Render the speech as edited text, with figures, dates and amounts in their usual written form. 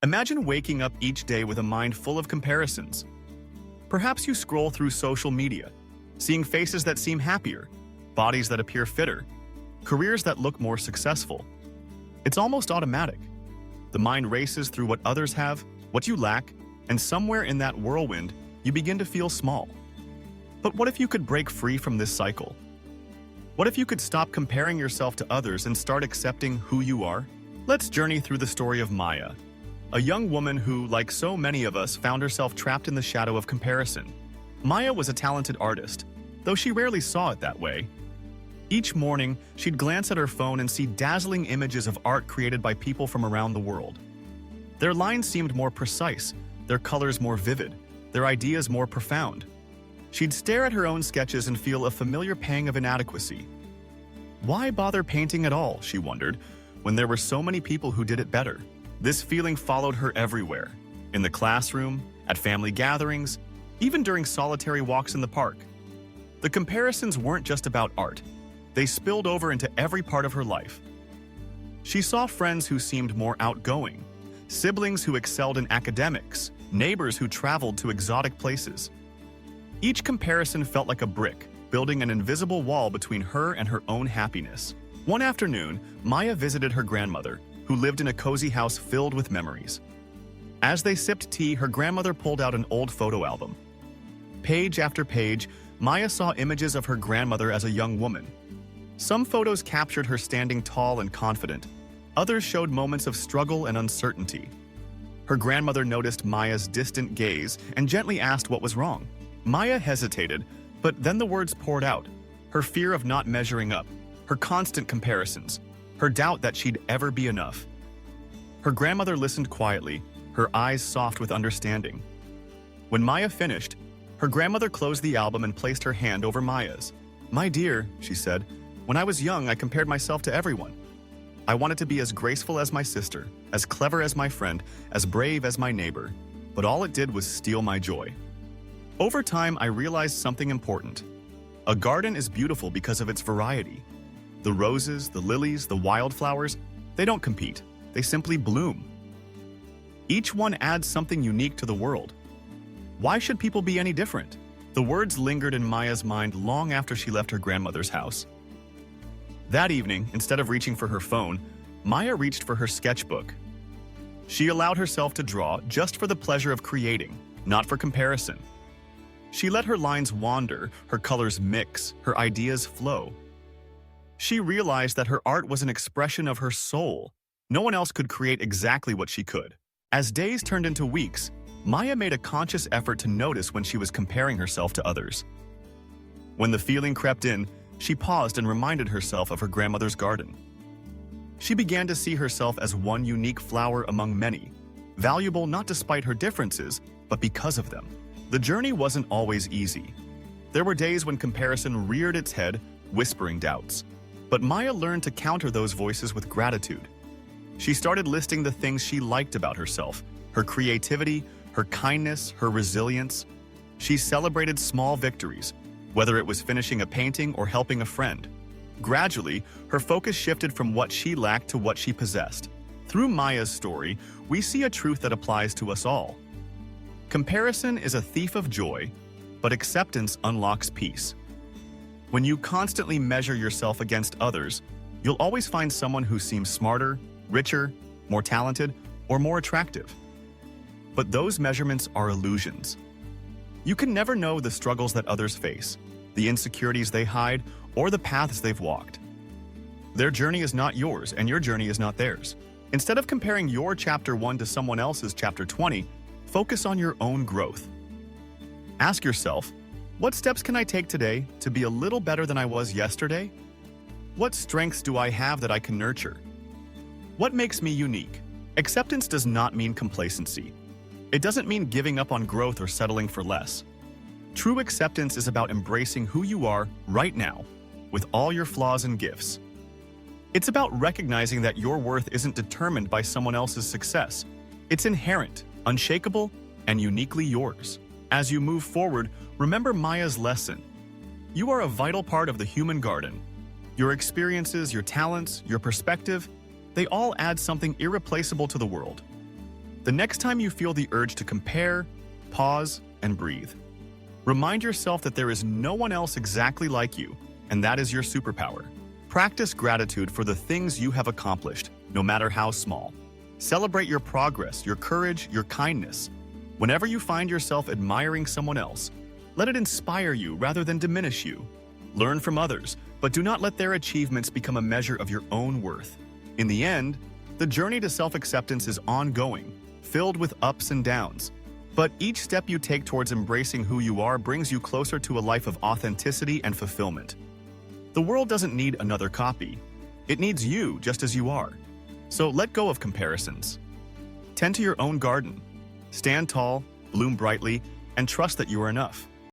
Imagine waking up each day with a mind full of comparisons. Perhaps you scroll through social media, seeing faces that seem happier, bodies that appear fitter, careers that look more successful. It's almost automatic. The mind races through what others have, what you lack, and somewhere in that whirlwind, you begin to feel small. But what if you could break free from this cycle? What if you could stop comparing yourself to others and start accepting who you are? Let's journey through the story of Maya, a young woman who, like so many of us, found herself trapped in the shadow of comparison. Maya was a talented artist, though she rarely saw it that way. Each morning, she'd glance at her phone and see dazzling images of art created by people from around the world. Their lines seemed more precise, their colors more vivid, their ideas more profound. She'd stare at her own sketches and feel a familiar pang of inadequacy. Why bother painting at all, she wondered, when there were so many people who did it better? This feeling followed her everywhere, in the classroom, at family gatherings, even during solitary walks in the park. The comparisons weren't just about art. They spilled over into every part of her life. She saw friends who seemed more outgoing, siblings who excelled in academics, neighbors who traveled to exotic places. Each comparison felt like a brick, building an invisible wall between her and her own happiness. One afternoon, Maya visited her grandmother, who lived in a cozy house filled with memories. As they sipped tea, her grandmother pulled out an old photo album. Page after page, Maya saw images of her grandmother as a young woman. Some photos captured her standing tall and confident. Others showed moments of struggle and uncertainty. Her grandmother noticed Maya's distant gaze and gently asked what was wrong. Maya hesitated, but then the words poured out. Her fear of not measuring up, her constant comparisons, her doubt that she'd ever be enough. Her grandmother listened quietly, her eyes soft with understanding. When Maya finished, her grandmother closed the album and placed her hand over Maya's. "My dear," she said, "when I was young, I compared myself to everyone. I wanted to be as graceful as my sister, as clever as my friend, as brave as my neighbor, but all it did was steal my joy. Over time, I realized something important. A garden is beautiful because of its variety. The roses, the lilies, the wildflowers, they don't compete, they simply bloom. Each one adds something unique to the world. Why should people be any different?" The words lingered in Maya's mind long after she left her grandmother's house. That evening, instead of reaching for her phone, Maya reached for her sketchbook. She allowed herself to draw just for the pleasure of creating, not for comparison. She let her lines wander, her colors mix, her ideas flow. She realized that her art was an expression of her soul. No one else could create exactly what she could. As days turned into weeks, Maya made a conscious effort to notice when she was comparing herself to others. When the feeling crept in, she paused and reminded herself of her grandmother's garden. She began to see herself as one unique flower among many, valuable not despite her differences, but because of them. The journey wasn't always easy. There were days when comparison reared its head, whispering doubts. But Maya learned to counter those voices with gratitude. She started listing the things she liked about herself, her creativity, her kindness, her resilience. She celebrated small victories, whether it was finishing a painting or helping a friend. Gradually, her focus shifted from what she lacked to what she possessed. Through Maya's story, we see a truth that applies to us all. Comparison is a thief of joy, but acceptance unlocks peace. When you constantly measure yourself against others, you'll always find someone who seems smarter, richer, more talented, or more attractive. But those measurements are illusions. You can never know the struggles that others face, the insecurities they hide, or the paths they've walked. Their journey is not yours, and your journey is not theirs. Instead of comparing your chapter 1 to someone else's chapter 20, focus on your own growth. Ask yourself, what steps can I take today to be a little better than I was yesterday? What strengths do I have that I can nurture? What makes me unique? Acceptance does not mean complacency. It doesn't mean giving up on growth or settling for less. True acceptance is about embracing who you are right now, with all your flaws and gifts. It's about recognizing that your worth isn't determined by someone else's success. It's inherent, unshakable, and uniquely yours. As you move forward, remember Maya's lesson. You are a vital part of the human garden. Your experiences, your talents, your perspective, they all add something irreplaceable to the world. The next time you feel the urge to compare, pause and breathe. Remind yourself that there is no one else exactly like you, and that is your superpower. Practice gratitude for the things you have accomplished, no matter how small. Celebrate your progress, your courage, your kindness. Whenever you find yourself admiring someone else, let it inspire you rather than diminish you. Learn from others, but do not let their achievements become a measure of your own worth. In the end, the journey to self-acceptance is ongoing, filled with ups and downs. But each step you take towards embracing who you are brings you closer to a life of authenticity and fulfillment. The world doesn't need another copy. It needs you just as you are. So let go of comparisons. Tend to your own garden. Stand tall, bloom brightly, and trust that you are enough.